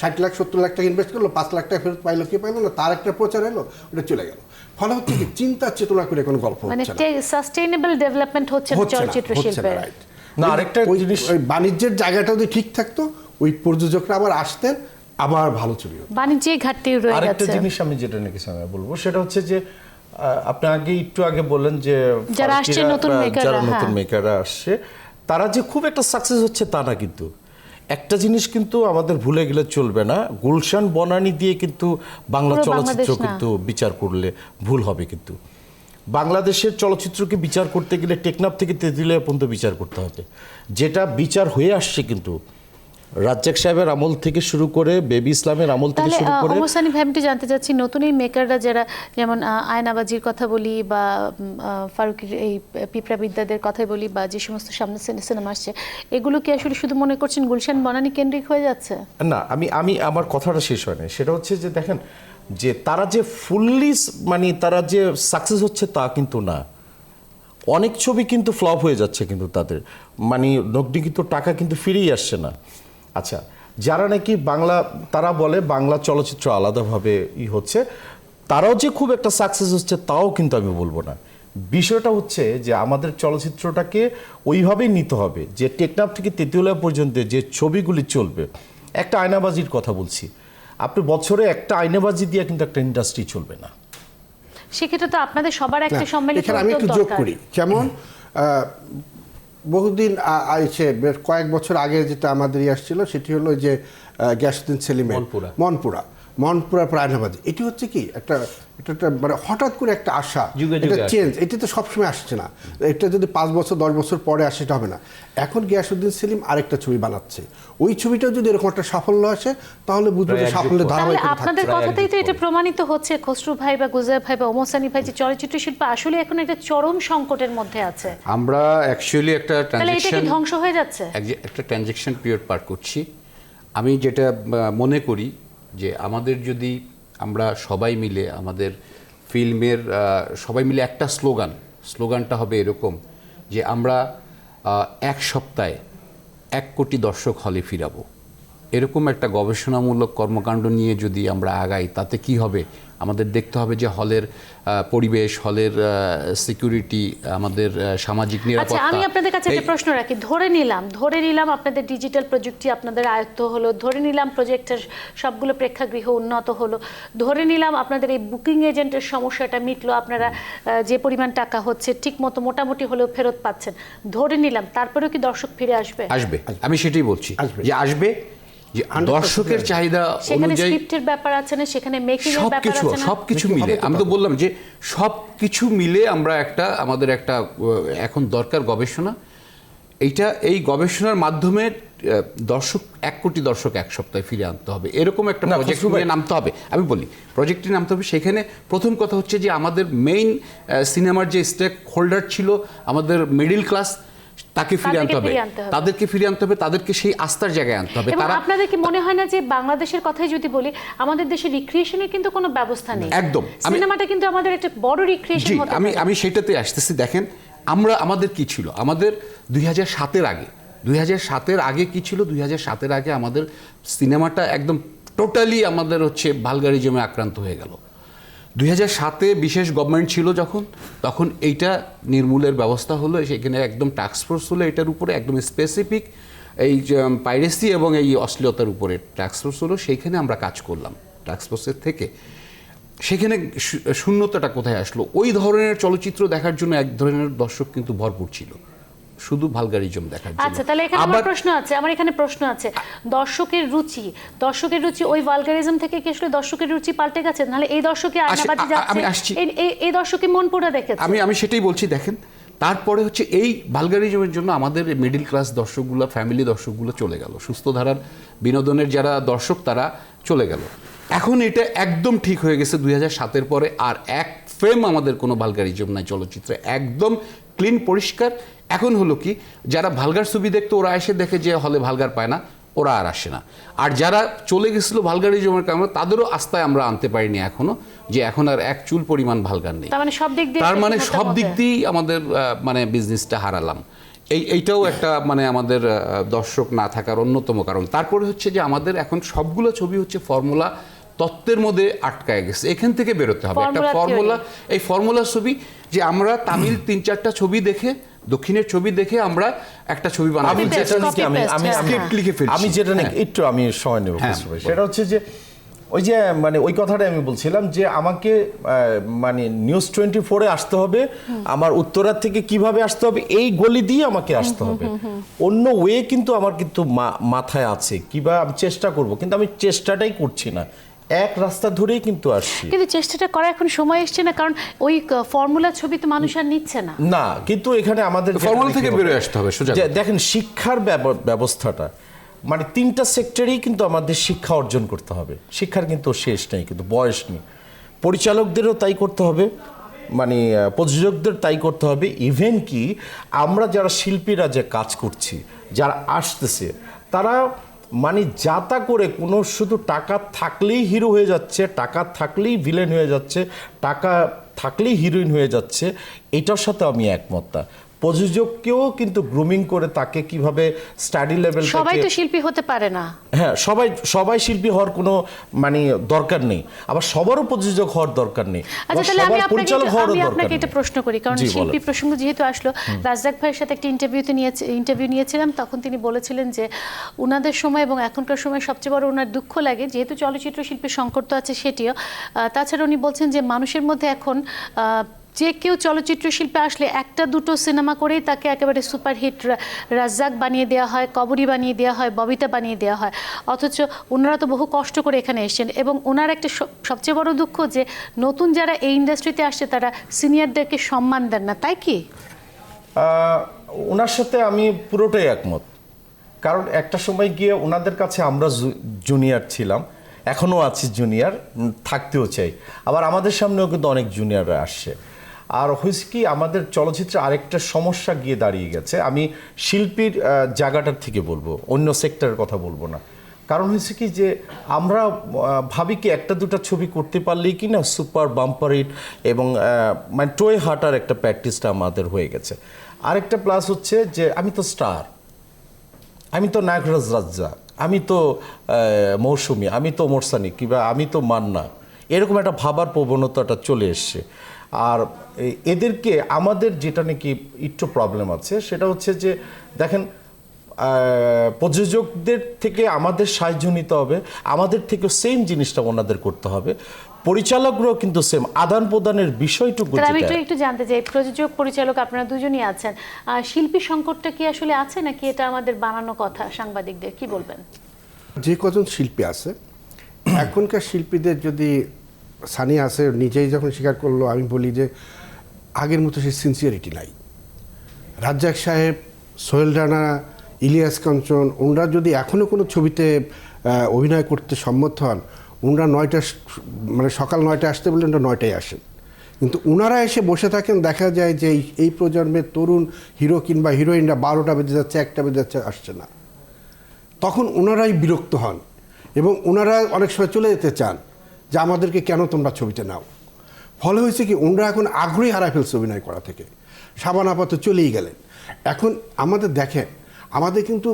60 লাখ 70 লাখ টাকা ইনভেস্ট করলো, 5 লাখ টাকা ফেরত পাইলো কি পাইলো না, তার একটা প্রচার এলো, ওটা চলে গেল। ফলে হচ্ছে কি, চিন্তা চেতনা করে কোনো গল্প মানে হচ্ছে না, সাস্টেইনেবল ডেভেলপমেন্ট হচ্ছে না চলচ্চিত্র শিল্পে। না, আরেকটা জিনিস, ওই বাণিজ্যের জায়গাটা যদি ঠিক থাকতো, ওই প্রযোজকরা আবার আসতেন, আবার ভালো ছবি হতো। বাণিজ্যিক ঘাটতি রয়ে গেছে। আরেকটা জিনিস আমি যেটা নাকি বলবো, সেটা হচ্ছে যে আপনি একটু আগে বললেন যে যারা আসছে নতুন মেকাররা আসছে, তারা যে খুব একটা সাকসেস হচ্ছে তা না। কিন্তু একটা জিনিস কিন্তু আমাদের ভুলে গেলে চলবে না, গুলশান বনানী দিয়ে কিন্তু বাংলা চলচ্চিত্র কিন্তু বিচার করলে ভুল হবে। কিন্তু বাংলাদেশের চলচ্চিত্রকে বিচার করতে গেলে টেকনাফ থেকে তেঁতুলিয়া পর্যন্ত বিচার করতে হবে, যেটা বিচার হয়ে আসছে কিন্তু রাজ্জাক সাহেবের আমল থেকে শুরু করে, বেবি ইসলামের আমল থেকে শুরু করে। অবসানি ভাইমটি জানতে চাচ্ছি, নতুন এই মেকাররা যারা, যেমন আয়নাবাজির কথা বলি বা ফারুকের এই পিঁপড়া বিদ্যাদের কথাই বলি, বা যে সমস্ত সামনে সিনেমা আসছে, এগুলো কি আসলে শুধু মনে করছেন গুলশান বনানী কেন্দ্রিক হয়ে যাচ্ছে? না, আমি আমার কথাটা শেষ হয় না। সেটা হচ্ছে যে দেখেন, যে তারা যে ফুললি মানে তারা যে সাকসেস হচ্ছে তা কিন্তু না। অনেক ছবি কিন্তু ফ্লপ হয়ে যাচ্ছে, কিন্তু তাদের মানে নগদীকৃত টাকা কিন্তু ফিরেই আসছে না। আচ্ছা, যারা নাকি বাংলা, তারা বলে বাংলা চলচ্চিত্র আলাদাভাবে হচ্ছে, তারাও যে খুব একটা সাকসেস হচ্ছে তাও কিন্তু আমি বলবো না। বিষয়টা হচ্ছে যে আমাদের চলচ্চিত্রটাকে ওইভাবেই নিতে হবে যে টেকনাফ থেকে তেঁতুলিয়া পর্যন্ত যে ছবিগুলি চলবে। একটা আয়নাবাজির কথা বলছি, আপনি বছরে একটা আয়নাবাজি দিয়ে কিন্তু একটা ইন্ডাস্ট্রি চলবে না। সেক্ষেত্রে তো আপনাদের সবার একটা সম্মিলিত এখানে আমি একটু যোগ করি, যেমন বহুদিন কয়েক বছর আগে যেটা আমাদের আসছিল, সেটি হলো যে গিয়াসউদ্দিন সেলিমের মনপুরা প্রায়নাবাজি। এটি হচ্ছে কি একটা মানে হঠাৎ করে একটা আশা, এটা চেঞ্জ, এটি তো সবসময় আসছে না। এটা যদি 5 বছর 10 বছর পরে আসে সেটা হবে না। এখন গিয়াসউদ্দিন সেলিম আরেকটা ছবি বানাচ্ছে, ওই ছবিটাও যদি এরকম একটা সাফল্য আসে তাহলে বুঝবো যে সাফল্যের ধারাবাহিক। আপনাদের কথাতেই তো এটা প্রমাণিত হচ্ছে, খসরু ভাই বা গুলজার ভাই বা ওমসানি ভাই, যে চলচ্চিত্র শিল্প আসলে এখন একটা চরম সংকটের মধ্যে আছে। আমরা অ্যাকচুয়ালি একটা ধ্বংস হয়ে যাচ্ছে, একটা ট্রানজিশন পিরিয়ড পার করছি। আমি যেটা মনে করি যে আমাদের যদি আমরা সবাই মিলে, আমাদের ফিল্মের সবাই মিলে একটা স্লোগানটা হবে এরকম যে আমরা 1 সপ্তাহে 1 কোটি দর্শক হলে ফিরাবো। এরকম একটা গবেষণামূলক কর্মকাণ্ড নিয়ে যদি আমরা আগাই, তাতে কি হবে, আমাদের দেখতে হবে যে হলের পরিবেশ, হলের সিকিউরিটি, আমাদের সামাজিক নিরাপত্তা। আমি আপনাদের কাছে একটা প্রশ্ন রাখি, ধরে নিলাম আপনাদের ডিজিটাল প্রযুক্তি আপনাদের আয়ত্ত হলো, ধরে নিলাম প্রজেক্টের সবগুলো প্রেক্ষাগৃহ উন্নত হলো, ধরে নিলাম আপনাদের এই বুকিং এজেন্টের সমস্যাটা মিটলো, আপনারা যে পরিমাণ টাকা হচ্ছে ঠিক মতো মোটামুটি হলেও ফেরত পাচ্ছেন, ধরে নিলাম, তারপরেও কি দর্শক ফিরে আসবে? আমি সেটাই বলছি যে আসবে, যে দর্শকের চাহিদা অনুযায়ী স্ক্রিপ্টের ব্যাপার আছে না, সেখানে মেকিং এর ব্যাপার আছে না, সবকিছু মিলে। আমি তো বললাম যে সবকিছু মিলে আমরা আমাদের একটা এখন দরকার গবেষণা। এই গবেষণার মাধ্যমে 1 কোটি দর্শক 1 সপ্তাহে ফিরে আনতে হবে, এরকম একটা প্রজেক্ট নিয়ে নামতে হবে। আমি বলি প্রজেক্টে নামতে হবে। সেখানে প্রথম কথা হচ্ছে যে আমাদের মেইন সিনেমার যে স্টেক হোল্ডার ছিল, আমাদের মিডল ক্লাস, তাকে ফিরে আনতে হবে, তাদেরকে ফিরে আনতে হবে, তাদেরকে সেই আস্থার জায়গায় আনতে হবে। আপনাদের কি মনে হয় না যে বাংলাদেশের কথাই যদি বলি, আমাদের দেশে রিক্রিয়েশনের কিন্তু কোনো ব্যবস্থা নেই? একদম, সিনেমাটা কিন্তু আমাদের একটা বড় রিক্রিয়েশন হতে পারে। আমি সেটাতে আসতেছি। দেখেন, আমাদের কি ছিল, আমাদের 2007-এর আগে কি ছিল, 2007-এর আগে আমাদের সিনেমাটা একদম টোটালি আমাদের হচ্ছে ভালগারিজমে আক্রান্ত হয়ে গেল। 2007-এ বিশেষ গভর্নমেন্ট ছিল তখন এইটা নির্মূলের ব্যবস্থা হলো, সেখানে একদম টাস্ক ফোর্স হলো এটার উপরে, একদম স্পেসিফিক এই পাইরেসি এবং এই অশ্লীলতার উপরে টাস্ক ফোর্স হলো, সেইখানে আমরা কাজ করলাম টাস্ক ফোর্সের থেকে। সেখানে শূন্যতাটা কোথায় আসলো? ওই ধরনের চলচ্চিত্র দেখার জন্য এক ধরনের দর্শক কিন্তু ভরপুর ছিল, শুধু ভালগারিজম দেখার জন্য। আচ্ছা, তাহলে এখানে আমার প্রশ্ন আছে দর্শকের রুচি ওই ভালগারিজম থেকে কি আসলে দর্শকের রুচি পাল্টে গেছে? নাহলে এই দর্শকে আয়নাবাজি যাচ্ছে, এই দর্শকে মন পুরা দেখেছে। আমি সেটাই বলছি। দেখেন, তারপরে হচ্ছে এই ভালগারিজমের জন্য আমাদের মিডল ক্লাস দর্শকগুলো, ফ্যামিলি দর্শকগুলো চলে গেল, সুস্থ ধারার বিনোদনের যারা দর্শক তারা চলে গেল। এখন এটা একদম ঠিক হয়ে গেছে 2007-এর পরে আর এক ফ্রেম আমাদের কোনো ভালগারিজম নাই চলচ্চিত্রে, একদম ক্লিন পরিষ্কার। এখন হলো কি, যারা ভালগার ছবি দেখতো ওরা এসে দেখে যে হলে ভালগার পায় না, ওরা আর আসে না। আর যারা চলে গেছিলো ভালগারিজমের কারণে তাদেরও আস্তায় আমরা আনতে পারিনি এখনো, যে এখন আর এক চুল পরিমাণ ভালগার নেই। তার মানে সব দিক দিয়েই আমাদের মানে বিজনেসটা হারালাম। এইটাও একটা মানে আমাদের দর্শক না থাকার অন্যতম কারণ। তারপরে হচ্ছে যে আমাদের এখন সবগুলো ছবি হচ্ছে ফর্মুলা তত্ত্বের মধ্যে আটকায় গেছে, এখান থেকে বেরোতে হবে একটা ফর্মুলা। এই ফর্মুলা ছবি যে আমরা তামিল 3-4টা ছবি দেখে, দক্ষিণের ছবি দেখে আমরা একটা ছবি বানাবো, আমি যেটা নাকি একটু আমি সময় নেব, সেটা হচ্ছে যে ওই যে মানে ওই কথাটাই আমি বলছিলাম যে আমাকে মানে নিউজ 24-এ আসতে হবে, আমার উত্তরার থেকে কিভাবে আসতে হবে এই গলি দিয়ে আমাকে আসতে হবে। অন্য ওয়ে কিন্তু আমার কিন্তু মাথায় আছে, কিভাবে আমি চেষ্টা করব, কিন্তু আমি চেষ্টাটাই করছি না, এক রাস্তা ধরেই কিন্তু আসছি। কিন্তু চেষ্টাটা করা এখন সময় এসছে না, কারণ ওই ফর্মুলা ছবি তো মানুষ আর নিচ্ছে না। না, কিন্তু এখানে আমাদের ফর্মুলা থেকে বেরিয়ে আসতে হবে সোজা। দেখেন, শিক্ষার ব্যবস্থাটা মানে 3টা সেক্টরেই কিন্তু আমাদের শিক্ষা অর্জন করতে হবে। শিক্ষার কিন্তু শেষ নেই, কিন্তু বয়স নেই। পরিচালকদেরও তাই করতে হবে, মানে প্রযোজকদের তাই করতে হবে। ইভেন কি আমরা যারা শিল্পীরা যে কাজ করছি, যারা আসতেছে, তারা মানে যাতা করে কোনো শুধু টাকা থাকলেই হিরো হয়ে যাচ্ছে, টাকা থাকলেই ভিলেন হয়ে যাচ্ছে, টাকা থাকলেই হিরোইন হয়ে যাচ্ছে, এটার সাথে আমি একমত না। প্রযোজককেও কিন্তু গ্রুমিং করে তাকে কিভাবে স্টাডি লেভেল, সবাই তো শিল্পী হতে পারে না। হ্যাঁ, সবাই শিল্পী হওয়ার কোনো মানে দরকার নেই, আবার সবারও প্রযোজক হওয়ার দরকার নেই। আচ্ছা, তাহলে আমি আপনাকে একটা প্রশ্ন করি, কারণ শিল্পী প্রসঙ্গ যেহেতু আসলো, রাজ্জাক ভাইয়ের সাথে একটা ইন্টারভিউ নিয়েছিলাম, তখন তিনি বলেছিলেন যে উনাদের সময় এবং এখনকার সময় সবচেয়ে বড় ওনার দুঃখ লাগে, যেহেতু চলচ্চিত্র শিল্পীর সংকট তো আছে সেটিও, তাছাড়া উনি বলছেন যে মানুষের মধ্যে এখন যে কেউ চলচ্চিত্র শিল্পে আসলে 1-2 সিনেমা করেই তাকে একেবারে সুপারহিট রাজ্জাক বানিয়ে দেওয়া হয়, কবরী বানিয়ে দেওয়া হয়, ববিতা বানিয়ে দেওয়া হয়। অথচ ওনারা তো বহু কষ্ট করে এখানে এসেছেন, এবং ওনার একটা সবচেয়ে বড় দুঃখ যে নতুন যারা এই ইন্ডাস্ট্রিতে আসছে তারা সিনিয়রদেরকে সম্মান দেন না, তাই কি? ওনার সাথে আমি পুরোটাই একমত, কারণ একটা সময় গিয়ে ওনাদের কাছে আমরা জুনিয়র ছিলাম, এখনও আছি জুনিয়র, থাকতেও চাই। আবার আমাদের সামনেও কিন্তু অনেক জুনিয়ররা আসছে। আর হয়েছে কি, আমাদের চলচ্চিত্রে আরেকটা সমস্যা গিয়ে দাঁড়িয়ে গেছে, আমি শিল্পীর জায়গাটার থেকে বলবো, অন্য সেক্টরের কথা বলবো না। কারণ হয়েছে কি যে আমরা ভাবি কি 1-2টা ছবি করতে পারলেই কি না সুপার বাম্পার হিট, এবং মানে টোয়ে হাঁটার একটা প্র্যাকটিসটা আমাদের হয়ে গেছে। আরেকটা প্লাস হচ্ছে যে আমি তো স্টার, আমি তো নায়করাজ রাজ্জাক, আমি তো মৌসুমী, আমি তো মোরসানি, কিংবা আমি তো মান্না, এরকম একটা ভাবার প্রবণতাটা চলে এসছে। আর এদেরকে আমাদের যেটা নাকি একটু প্রবলেম আছে সেটা হচ্ছে যে দেখেন, প্রযোজকদের থেকে আমাদের সাহায্য নিতে হবে, আমাদের থেকে সেম জিনিসটা ওনাদের করতে হবে, পরিচালকরাও কিন্তু সেম, আদান প্রদানের বিষয়টুকু। আমি একটু জানতে চাই, প্রযোজক পরিচালক আপনারা দুজনই আছেন, শিল্পী সংকটটা কি আসলে আছে নাকি এটা আমাদের বানানো কথা? সাংবাদিকদের কি বলবেন? যে কজন শিল্পী আছে এখনকার শিল্পীদের, যদি সানি আছে নিজেই যখন স্বীকার করলো, আমি বলি যে আগের মতো সে সিনসিয়ারিটি নাই। রাজ্জাক সাহেব, সোহেল রানা, ইলিয়াস কাঞ্চন, ওনারা যদি এখনও কোনো ছবিতে অভিনয় করতে সম্মত হন, ওনারা 9টা মানে সকাল 9টায় আসতে বললে ওনারা 9টায় আসেন। কিন্তু ওনারা এসে বসে থাকেন, দেখা যায় যে এই প্রজন্মের তরুণ হিরো কিংবা হিরোইনরা 12টা বেজে যাচ্ছে, 1টা বেজে যাচ্ছে, আসছে না। তখন ওনারাই বিরক্ত হন এবং ওনারা অনেক সময় চলে যেতে চান যে আমাদেরকে কেন তোমরা ছবিতে নাও। ফলে হয়েছে কি, ওনারা এখন আগ্রহী হারায় ফেলছে অভিনয় করা থেকে, সাবান আপাত চলেই গেলেন। এখন আমাদের দেখেন, আমাদের কিন্তু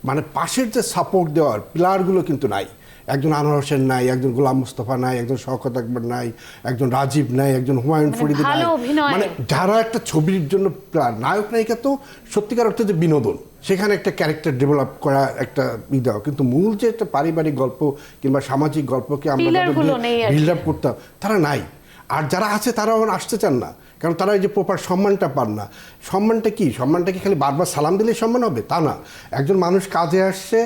মানে পাশের যে সাপোর্ট দেওয়ার পিলারগুলো কিন্তু নাই। একজন আনোয়ার হোসেন নাই, একজন গোলাম মুস্তফা নাই, একজন শওকত আকবর নাই, একজন রাজীব নাই, একজন হুমায়ুন ফরিদ নাই। ভালো অভিনয়। মানে যারা একটা ছবির জন্য নায়ক নায়িকা তো সত্যিকার অর্থে যে বিনোদন, সেখানে একটা ক্যারেক্টার ডেভেলপ করা একটা দেওয়া, কিন্তু মূল যে একটা পারিবারিক গল্প কিংবা সামাজিক গল্পকে আমরা পিলারগুলো নেই আর কি। বিল্ড আপ করতাম, তারা নাই। আর যারা আছে তারা এখন আসতে চান না, কারণ তারা এই যে প্রপার সম্মানটা পান না। সম্মানটা কি? সম্মানটা কি খালি বারবার সালাম দিলেই সম্মান হবে? তা না। একজন মানুষ কাজে আসছে,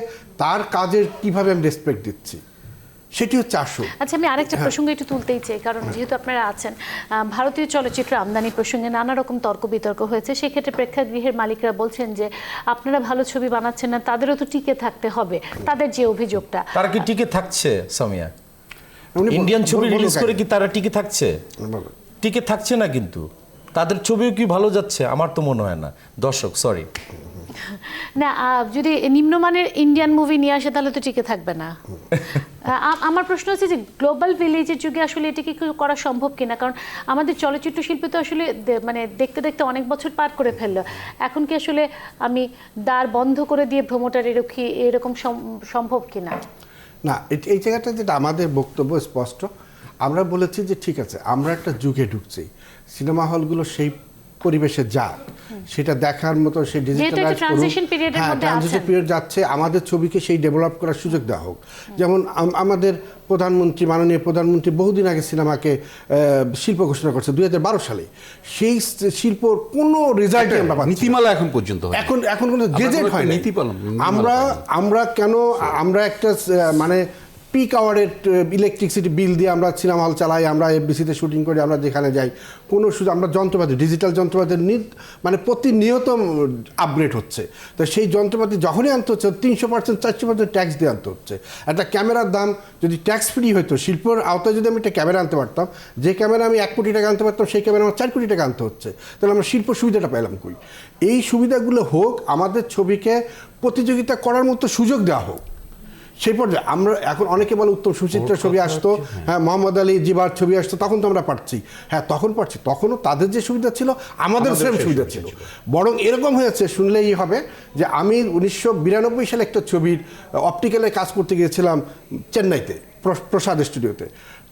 তার কাজের কিভাবে আমি রেসপেক্ট দিচ্ছি, সেটি হচ্ছে আসল। আচ্ছা, আমি আরেকটা প্রসঙ্গ একটু তুলতেই চাই, কারণ যেহেতু আপনারা আছেন, ভারতীয় চলচ্চিত্র আমদানি প্রসঙ্গে নানা রকম তর্ক বিতর্ক হয়েছে। সেক্ষেত্রে প্রেক্ষাগৃহের মালিকরা বলছেন যে আপনারা ভালো ছবি বানাচ্ছেন না, তাদেরও তো টিকে থাকতে হবে, তাদের যে অভিযোগটা। তারা কি টিকে থাকছে সামিয়া? উনি ইন্ডিয়ান ছবি বলুক রিলিজ করে আগে। কি তারা টিকে থাকছে? বলো। টিকে থাকছে না, কিন্তু তাদের ছবিও কি ভালো যাচ্ছে? আমার তো মনে হয় না। দর্শক সরি, না, যদি নিম্নমানের ইন্ডিয়ান মুভি নিয়ে আসে তাহলে তো টিকে থাকবে না। আমার প্রশ্ন হচ্ছে যে গ্লোবাল ভিলেজের যুগে আসলে এটা কি করা সম্ভব কিনা, কারণ আমাদের চলচ্চিত্র শিল্পী তো আসলে মানে দেখতে দেখতে অনেক বছর পার করে ফেললো। এখন কি আসলে আমি দ্বার বন্ধ করে দিয়ে প্রমোটার এরকম সম্ভব কিনা? না, এই জায়গাটা যেটা আমাদের বক্তব্য স্পষ্ট, আমরা বলেছি যে ঠিক আছে, আমরা একটা যুগে ঢুকছি, সিনেমা হলগুলো সেই পরিবেশে যাক, সেটা দেখার মতো সেই ডিজিটালাইজ করুক। ট্রানজিশন পিরিয়ডের হ্যাঁ, মধ্যে ট্রানজিশন আছেন। পিরিয়ড যাচ্ছে, আমাদের ছবিকে সেই ডেভেলপ করার সুযোগ দেওয়া হোক। যেমন আমাদের প্রধানমন্ত্রী, মাননীয় প্রধানমন্ত্রী বহুদিন আগে সিনেমাকে শিল্প ঘোষণা করছে 2012 সালে। সেই শিল্পর কোনো রেজাল্টই আমরা পাচ্ছি না। নীতিমালা এখন পর্যন্ত হয়নি। এখন কোনো গেজেট হয় না। আমরা কেন আমরা একটা মানে পিক আওয়ারের ইলেকট্রিসিটি বিল দিয়ে আমরা সিনেমা হল চালাই, আমরা এফবিসিতে শুটিং করি, আমরা যেখানে যাই, কোনো সুযোগ আমরা যন্ত্রপাতি, ডিজিটাল যন্ত্রপাতির মানে প্রতিনিয়ত আপগ্রেড হচ্ছে। তো সেই যন্ত্রপাতি যখনই আনতে হচ্ছে 300%, 400% ট্যাক্স দিয়ে আনতে হচ্ছে। একটা ক্যামেরার দাম যদি ট্যাক্স ফ্রি হতো, শিল্পর আওতায় যদি আমি একটা ক্যামেরা আনতে পারতাম, যে ক্যামেরা আমি 1 কোটি টাকা আনতে পারতাম, সেই ক্যামেরা আমার 4 কোটি টাকা আনতে হচ্ছে, তাহলে আমরা শিল্প সুবিধাটা পেলাম কই? এই সুবিধাগুলো হোক, আমাদের ছবিকে প্রতিযোগিতা করার মতো সুযোগ দেওয়া হোক। সেই পর্যায়ে আমরা এখন অনেকে বলে উত্তম সুচিত্রার ছবি আসতো, হ্যাঁ, মোহাম্মদ আলী জিবার ছবি আসতো, তখন তো আমরা পারছি। হ্যাঁ, তখন পারছি, তখনও তাদের যে সুবিধা ছিল আমাদের সেম সুবিধা ছিল। বরং এরকম হয়েছে, শুনলেই হবে যে আমি 1992 সালে একটা ছবির অপটিক্যালে কাজ করতে গিয়েছিলাম চেন্নাইতে, প্রসাদ স্টুডিওতে।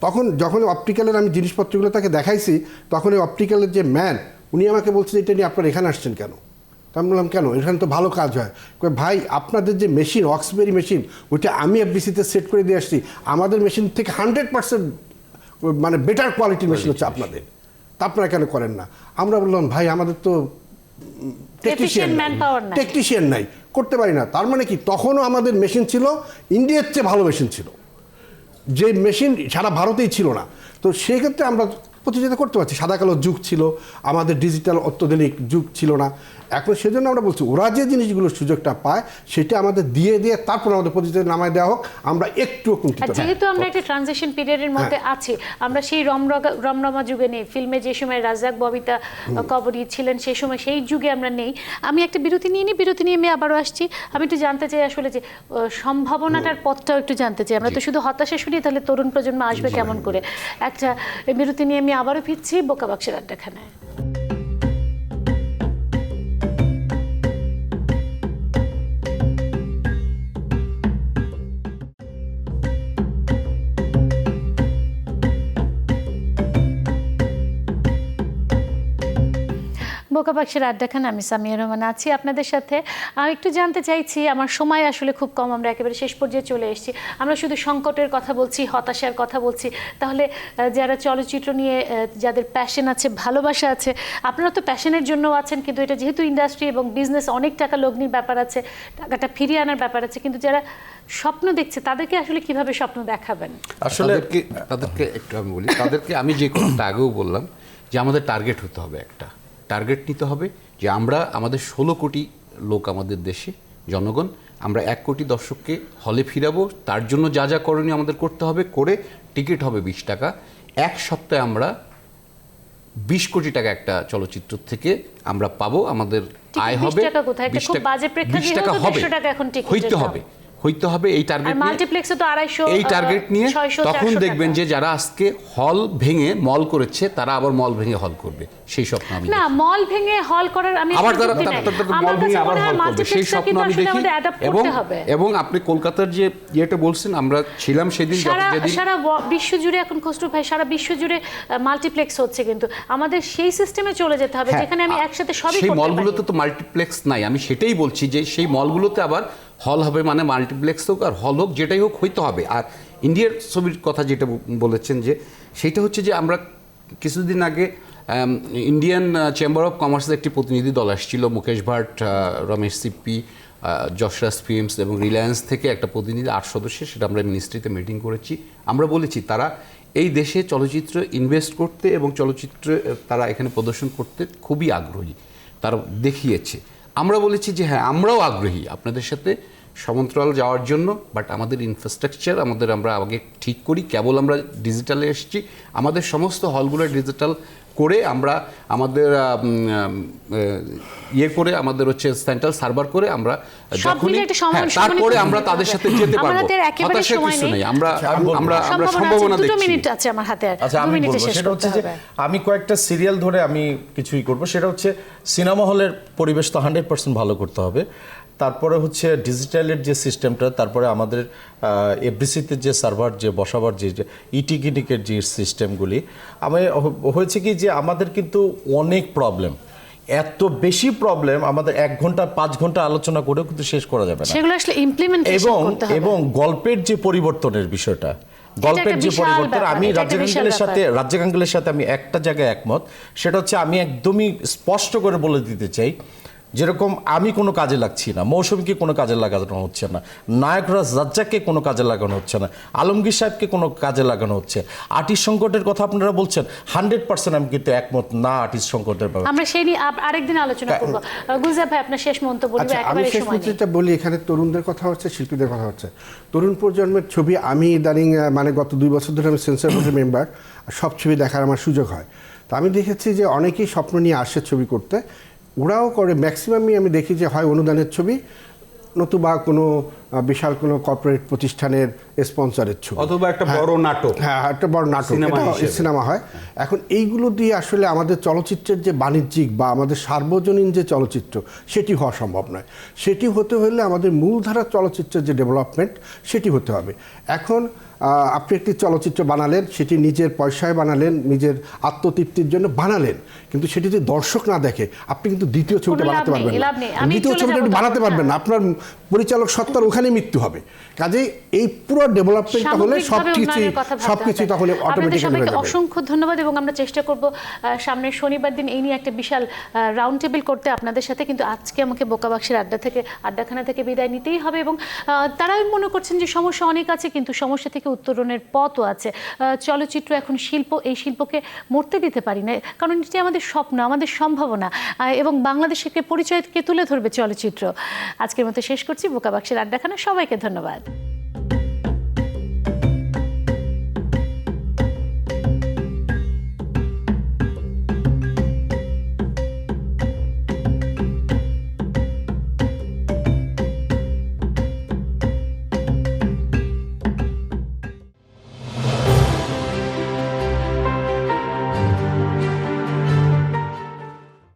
তখন যখন অপটিক্যালের আমি জিনিসপত্রগুলো তাকে দেখাইছি, তখন এই অপটিক্যালের যে ম্যান, উনি আমাকে বলছেন এটা নিয়ে আপনারা এখানে আসছেন কেন? আমি বললাম কেন, এখানে তো ভালো কাজ হয়। ভাই, আপনাদের যে মেশিন, অক্সবেরি মেশিন, ওইটা আমি এফবিসিতে সেট করে দিয়ে আসছি, আমাদের মেশিন থেকে 100% মানে বেটার কোয়ালিটির মেশিন হচ্ছে আপনাদের, তা আপনারা কেন করেন না? আমরা বললাম ভাই, আমাদের তো টেকনিশিয়ান নাই, করতে পারি না। তার মানে কি, তখনও আমাদের মেশিন ছিল ইন্ডিয়ার চেয়ে ভালো মেশিন ছিল, যে মেশিন সারা ভারতেই ছিল না। তো সেক্ষেত্রে আমরা প্রতিযোগিতা করতে পারছি। সাদা কালো যুগ ছিল, আমাদের ডিজিটাল অত্যাধুনিক যুগ ছিল না। এখন সেজন্য আমরা বলছি, ওরা যে জিনিসগুলোর সুযোগটা পায় সেটা আমাদের দিয়ে তারপর আমাদের প্রতিযোগিতা নামায় দেওয়া হোক, আমরা একটু কুণ্ঠিত। যেহেতু আমরা একটা ট্রানজিশন পিরিয়ডের মধ্যে আছি, আমরা সেই রমরমা যুগে নেই। ফিল্মে যে সময় রাজাক, ববিতা, কবরী ছিলেন, সেই সময় সেই যুগে আমরা নেই। আমি একটা বিরতি নিয়ে নিই, বিরতি নিয়ে আমি আবারও আসছি। আমি একটু জানতে চাই আসলে যে সম্ভাবনাটার পথটাও একটু জানতে চাই। আমরা তো শুধু হতাশা শুনি, তাহলে তরুণ প্রজন্ম আসবে কেমন করে? একটা বিরতি নিয়ে আমি আবারও ফিরছি বোকা বাক্সের আড্ডাখানায়। বোকা বাক্সের আড্ডাখানা, আমি সামিয়া রহমান আছি আপনাদের সাথে। আমি একটু জানতে চাইছি, আমার সময় আসলে খুব কম, আমরা একেবারে শেষ পর্যায়ে চলে এসেছি। আমরা শুধু সংকটের কথা বলছি, হতাশার কথা বলছি, তাহলে যারা চলচ্চিত্র নিয়ে যাদের প্যাশন আছে, ভালোবাসা আছে, আপনারা তো প্যাশনের জন্য আছেন, কিন্তু এটা যেহেতু ইন্ডাস্ট্রি এবং বিজনেস, অনেক টাকা লগ্নির ব্যাপার আছে, টাকাটা ফিরিয়ে আনার ব্যাপার আছে, কিন্তু যারা স্বপ্ন দেখছে তাদেরকে আসলে কিভাবে স্বপ্ন দেখাবেন? আসলে তাদেরকে একটু আমি বলি, তাদেরকে আমি যে কথাটা আগেও বললাম যে আমাদের টার্গেট হতে হবে, একটা টার্গেট নিতে হবে যে আমরা আমাদের 16 কোটি লোক আমাদের দেশে জনগণ, আমরা 1 কোটি দর্শককে হলে ফিরাবো। তার জন্য যা যা করণীয় আমাদের করতে হবে, করে টিকিট হবে 20 টাকা। 1 সপ্তাহে আমরা 20 কোটি টাকা একটা চলচ্চিত্র থেকে আমরা পাবো, আমাদের আয় হবে 20 টাকা কোথায়? একটা খুব বাজে প্রেক্ষাগৃহে 20 টাকা তো হবে, 150 টাকা এখন টিকিটের হইতে দাম। হবে, হইতে হবে এই টার্গেট আর মাল্টিপ্লেক্সে তো 250 এই টার্গেট নিয়ে 600, তখন 400 দেখবেন টাকা। যে যারা আজকে হল ভেঙে মল করেছে তারা আবার মল ভেঙে হল করবে, সেই স্বপ্ন আমি না মল ভেঙে হল করার আমি আবার কোনো তারা যুক্তি নাই। মল আমার ভেঙে কাছে আবার মনে হয় হল করবে, সেই multiplexটা স্বপ্ন কিন্তু আমি আসলে দেখি। আমাদের adapt এবং করতে হবে। এবং আপনি কলকাতার যে ইয়েটা বলছেন, আমরা ছিলাম সেদিন যেদিন সারা বিশ্ব জুড়ে এখন খসরু ভাই সারা বিশ্ব জুড়ে মাল্টিপ্লেক্স হচ্ছে, কিন্তু আমাদের সেই সিস্টেমে চলে যেতে হবে হ্যাঁ, যেখানে আমি একসাথে সবই সেই করতে মলগুলোতে পারি। তো মাল্টিপ্লেক্স নাই, আমি সেটাই বলছি যে সেই মলগুলোতে আবার হল হবে, মানে মাল্টিপ্লেক্স হোক আর হল হোক যেটাই হোক হইতে হবে। আর ইন্ডিয়ার ছবির কথা যেটা বলেছেন যে সেটা হচ্ছে যে আমরা কিছুদিন আগে ইন্ডিয়ান চেম্বার অফ কমার্সের একটি প্রতিনিধি দল আসছিল, মুকেশ ভাট, রমেশ সিপ্পি, যশরাজ ফিল্মস এবং রিলায়েন্স থেকে একটা প্রতিনিধি 8 সদস্যের, সেটা আমরা মিনিস্ট্রিতে মিটিং করেছি। আমরা বলেছি তারা এই দেশে চলচ্চিত্র ইনভেস্ট করতে এবং চলচ্চিত্র তারা এখানে প্রদর্শন করতে খুবই আগ্রহী, তারা দেখিয়েছে। আমরা বলেছি যে হ্যাঁ আমরাও আগ্রহী আপনাদের সাথে সমান্তরাল যাওয়ার জন্য, বাট আমাদের ইনফ্রাস্ট্রাকচার আমরা আগে ঠিক করি। কেবল আমরা ডিজিটালে এসেছি, আমাদের সমস্ত হলগুলো ডিজিটাল করে আমরা আমাদের ইয়ে করে আমাদের হচ্ছে সেন্ট্রাল সার্ভার করে আমরা যখনই তারপরে আমরা তাদের সাথে যেতে পারবো। হতাশার কিছু নেই, আমরা সম্ভাবনা দেখছি। 2 মিনিট আছে আমার হাতে, আচ্ছা 2 আমি মিনিটে বলবো শেষ সেটা করতে হচ্ছে যে হবে। আমি কয়েকটা সিরিয়াল ধরে আমি কিছুই করব। সেটা হচ্ছে সিনেমা হলের পরিবেশ তো 100% ভালো করতে হবে, তারপরে হচ্ছে ডিজিটালের যে সিস্টেমটা, তারপরে আমাদের এফডিসিতে যে সার্ভার যে বসাবার যে ইটিকিটিকের যে সিস্টেমগুলি, আমি হয়েছে কি যে আমাদের কিন্তু অনেক প্রবলেম, এত বেশি প্রবলেম আমাদের 1 ঘন্টা 5 ঘন্টা আলোচনা করেও কিন্তু শেষ করা যাবে না। সেগুলো আসলে ইমপ্লিমেন্টেশন করতে হবে। এবং গল্পের যে পরিবর্তনের বিষয়টা, গল্পের একটা যে বিশাল পরিবর্তন, ব্যাপার, আমি এটা একটা বিশাল রাজ্জাক আঙ্কেলের সাথে আমি একটা জায়গায় একমত। সেটা হচ্ছে আমি একদমই স্পষ্ট করে বলে দিতে চাই, যেরকম আমি কোনো কাজে লাগছি না, মৌসুমীকে কোনো কাজে লাগানো হচ্ছে না, নায়করাজ রাজ্জাককে কোনো কাজে লাগানো হচ্ছে না, আলমগীর সাহেবকে কোনো কাজে লাগানো হচ্ছে। আর্টিস্ট সংকটের কথা আপনারা বলছেন, 100% আমি কিন্তু একমত না আর্টিস্ট সংকটের ব্যাপারে। আমরা সেই নিয়ে আরেকদিন আলোচনা করব। গুলজার ভাই আপনার শেষ মন্তব্য দিবেন, আচ্ছা, আমি একেবারে শেষ সময় নেই। পর্যন্ত বলি, এখানে তরুণদের কথা হচ্ছে, শিল্পীদের কথা হচ্ছে। তরুণ প্রজন্মের ছবি আমি ইদানিং মানে গত 2 বছর ধরে আমি সেন্সর বোর্ডের মেম্বার, সব ছবি দেখার আমার সুযোগ হয়। তো আমি দেখেছি যে অনেকেই স্বপ্ন নিয়ে আসে ছবি করতে, ওরাও করে। ম্যাক্সিমামই আমি দেখি যে হয় অনুদানের ছবি, নতুবা কোনো বিশাল কোনো কর্পোরেট প্রতিষ্ঠানের স্পন্সরের ছবি, অথবা একটা বড় নাটক। হ্যাঁ, একটা বড় নাটক, সিনেমা এটা হিসেবে। সিনেমা হয়। এখন এইগুলো দিয়ে আসলে আমাদের চলচ্চিত্রের যে বাণিজ্যিক বা আমাদের সার্বজনীন যে চলচ্চিত্র, সেটি হওয়া সম্ভব নয়। সেটি হতে হলে আমাদের মূলধারা চলচ্চিত্রের যে ডেভেলপমেন্ট, সেটি হতে হবে। এখন আপনি একটি চলচ্চিত্র বানালেন, সেটি নিজের পয়সায় বানালেন, নিজের আত্মতৃপ্তির জন্য বানালেন, কিন্তু সেটি যদি দর্শক না দেখে আপনি কিন্তু দ্বিতীয় ছবিটা কোনো লাভ বানাতে নেই, পারবেন লাভ না, নেই। আমি দ্বিতীয় চলে ছবিটা যাবো আপনি বানাতে তখন, পারবেন না, হ্যাঁ। আপনার পরিচালক সত্তার ওখানে মৃত্যু হবে। কাজেই এই পুরো ডেভেলপমেন্টটা হলে সবকিছুই তখন আপনাদের অটোমেটিক্যালি হয়ে সবাইকে যাবে। অসংখ্য ধন্যবাদ, এবং আমরা চেষ্টা করব সামনের শনিবার দিন এই নিয়ে একটা বিশাল রাউন্ড টেবিল করতে আপনাদের সাথে। কিন্তু আজকে আমাকে বোকাবাক্সের আড্ডাখানা থেকে বিদায় নিতেই হবে, এবং তারাই মনে করছেন যে সমস্যা অনেক আছে, কিন্তু সমস্যা থেকে উত্তরণের পথও আছে। চলচ্চিত্র এখন শিল্প, এই শিল্পকে মরতে দিতে পারি না, কারণ এটি আমাদের স্বপ্ন, আমাদের সম্ভাবনা, এবং বাংলাদেশকে পরিচয়কে তুলে ধরবে চলচ্চিত্র। আজকের মতো শেষ করছি বোকাবাক্সের আড্ডাখানা। সবাইকে ধন্যবাদ।